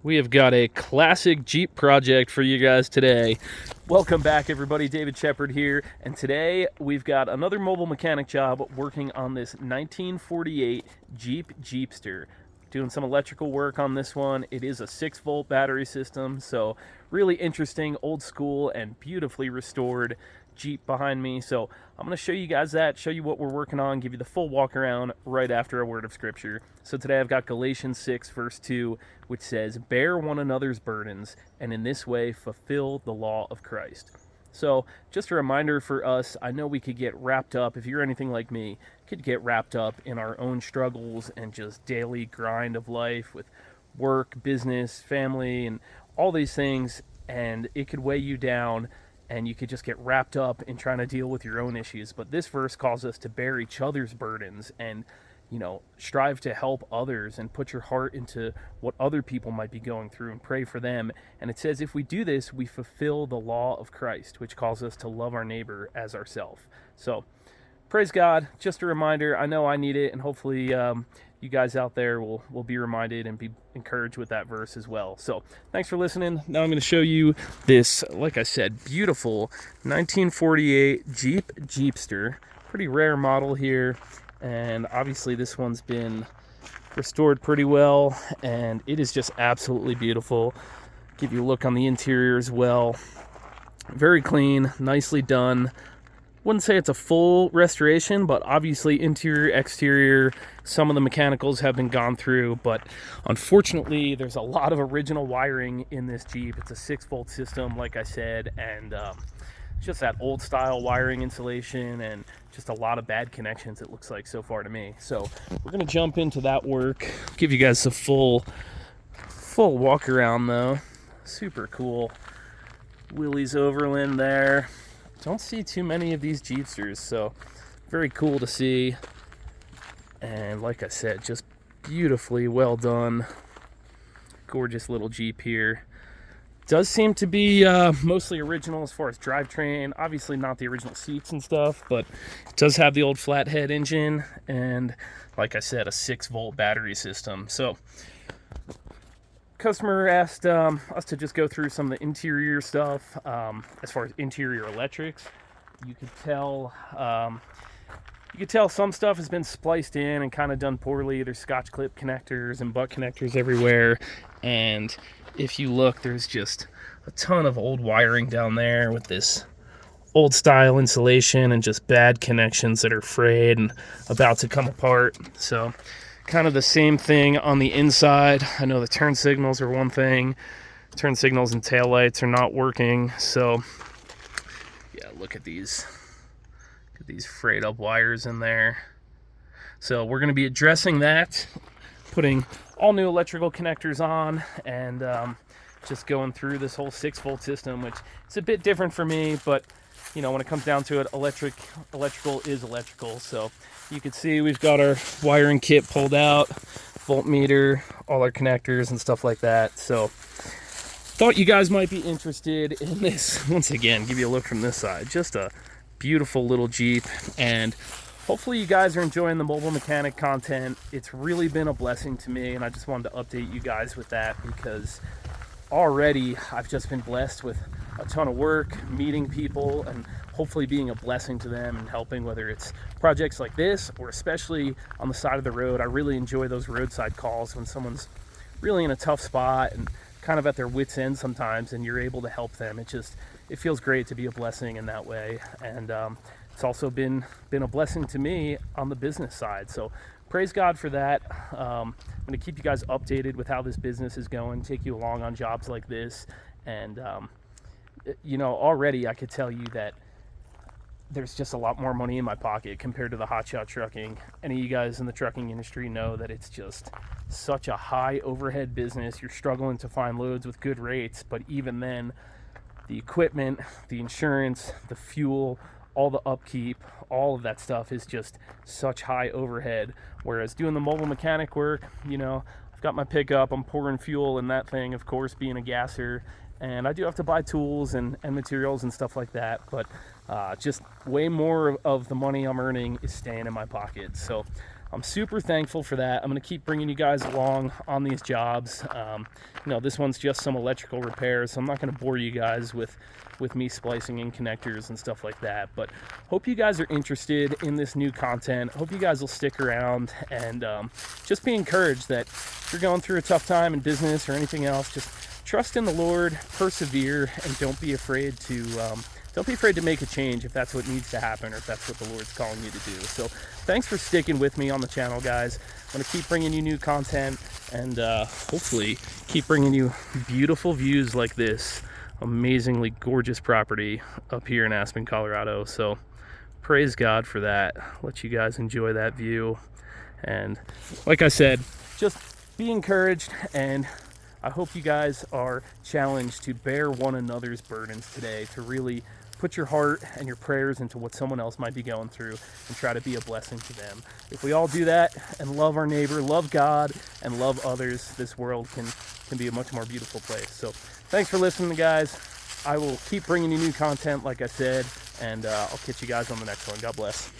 We have got a classic Jeep project for you guys today. Welcome back, everybody. David Shepard here, and today we've got another mobile mechanic job working on this 1948 Jeep Jeepster. Doing some electrical work on this one. It is a 6-volt battery system, so really interesting, old school, and beautifully restored Jeep behind me. So I'm going to show you guys that, show you what we're working on, give you the full walk around right after a word of scripture. So today I've got Galatians 6 verse 2, which says, "Bear one another's burdens, and in this way fulfill the law of Christ." So just a reminder for us, I know we could get wrapped up, if you're anything like me, could get wrapped up in our own struggles and just daily grind of life with work, business, family, and all these things, and it could weigh you down and you could just get wrapped up in trying to deal with your own issues. But this verse calls us to bear each other's burdens and, strive to help others and put your heart into what other people might be going through and pray for them. And it says if we do this, we fulfill the law of Christ, which calls us to love our neighbor as ourselves. So praise God. Just a reminder. I know I need it, and hopefully you guys out there will be reminded and be encouraged with that verse as well. So thanks for listening. Now I'm going to show you this, like I said, beautiful 1948 Jeep Jeepster. Pretty rare model here, and obviously this one's been restored pretty well, and it is just absolutely beautiful. Give you a look on the interior as well. Very clean, nicely done. Wouldn't say it's a full restoration, but obviously interior, exterior, some of the mechanicals have been gone through, but unfortunately there's a lot of original wiring in this Jeep. It's a 6-volt system, like I said, and just that old style wiring insulation and just a lot of bad connections, it looks like so far to me. So we're gonna jump into that work, give you guys a full walk around though. Super cool. Willys Overland there. Don't see too many of these Jeepsters, so very cool to see. And like I said, just beautifully well done. Gorgeous little Jeep here. Does seem to be mostly original as far as drivetrain. Obviously not the original seats and stuff, but it does have the old flathead engine and, like I said, a 6-volt battery system. So customer asked us to just go through some of the interior stuff. As far as interior electrics, you could tell some stuff has been spliced in and kind of done poorly. There's Scotch clip connectors and butt connectors everywhere, and if you look, there's just a ton of old wiring down there with this old style insulation and just bad connections that are frayed and about to come apart. So kind of the same thing on the inside. I know the turn signals are one thing. Turn signals and taillights are not working. So yeah, look at these frayed up wires in there. So we're going to be addressing that, putting all new electrical connectors on, and just going through this whole 6-volt system, which is a bit different for me, but when it comes down to it, electrical is electrical. So you can see we've got our wiring kit pulled out, voltmeter, all our connectors and stuff like that. So thought you guys might be interested in this. Once again, give you a look from this side. Just a beautiful little Jeep, and hopefully you guys are enjoying the mobile mechanic content. It's really been a blessing to me, and I just wanted to update you guys with that because already I've just been blessed with a ton of work, meeting people, and hopefully being a blessing to them and helping, whether it's projects like this or especially on the side of the road. I really enjoy those roadside calls when someone's really in a tough spot and kind of at their wits' end sometimes, and you're able to help them. It feels great to be a blessing in that way, and it's also been a blessing to me on the business side. So praise God for that. I'm going to keep you guys updated with how this business is going, take you along on jobs like this, and already I could tell you that there's just a lot more money in my pocket compared to the hotshot trucking. Any of you guys in the trucking industry know that it's just such a high overhead business. You're struggling to find loads with good rates, but even then, the equipment, the insurance, the fuel, all the upkeep, all of that stuff is just such high overhead. Whereas doing the mobile mechanic work, I've got my pickup, I'm pouring fuel in that thing, of course, being a gasser, and I do have to buy tools and materials and stuff like that, but just way more of the money I'm earning is staying in my pocket. So I'm super thankful for that. I'm going to keep bringing you guys along on these jobs. This one's just some electrical repairs, so I'm not going to bore you guys with me splicing in connectors and stuff like that. But hope you guys are interested in this new content. Hope you guys will stick around, and just be encouraged that if you're going through a tough time in business or anything else, just trust in the Lord, persevere, and don't be afraid to make a change if that's what needs to happen, or if that's what the Lord's calling you to do. So thanks for sticking with me on the channel, guys. I'm going to keep bringing you new content, and hopefully keep bringing you beautiful views like this amazingly gorgeous property up here in Aspen, Colorado. So praise God for that. Let you guys enjoy that view. And like I said, just be encouraged, and I hope you guys are challenged to bear one another's burdens today, to really put your heart and your prayers into what someone else might be going through and try to be a blessing to them. If we all do that and love our neighbor, love God, and love others, this world can be a much more beautiful place. So thanks for listening, guys. I will keep bringing you new content, like I said, and I'll catch you guys on the next one. God bless.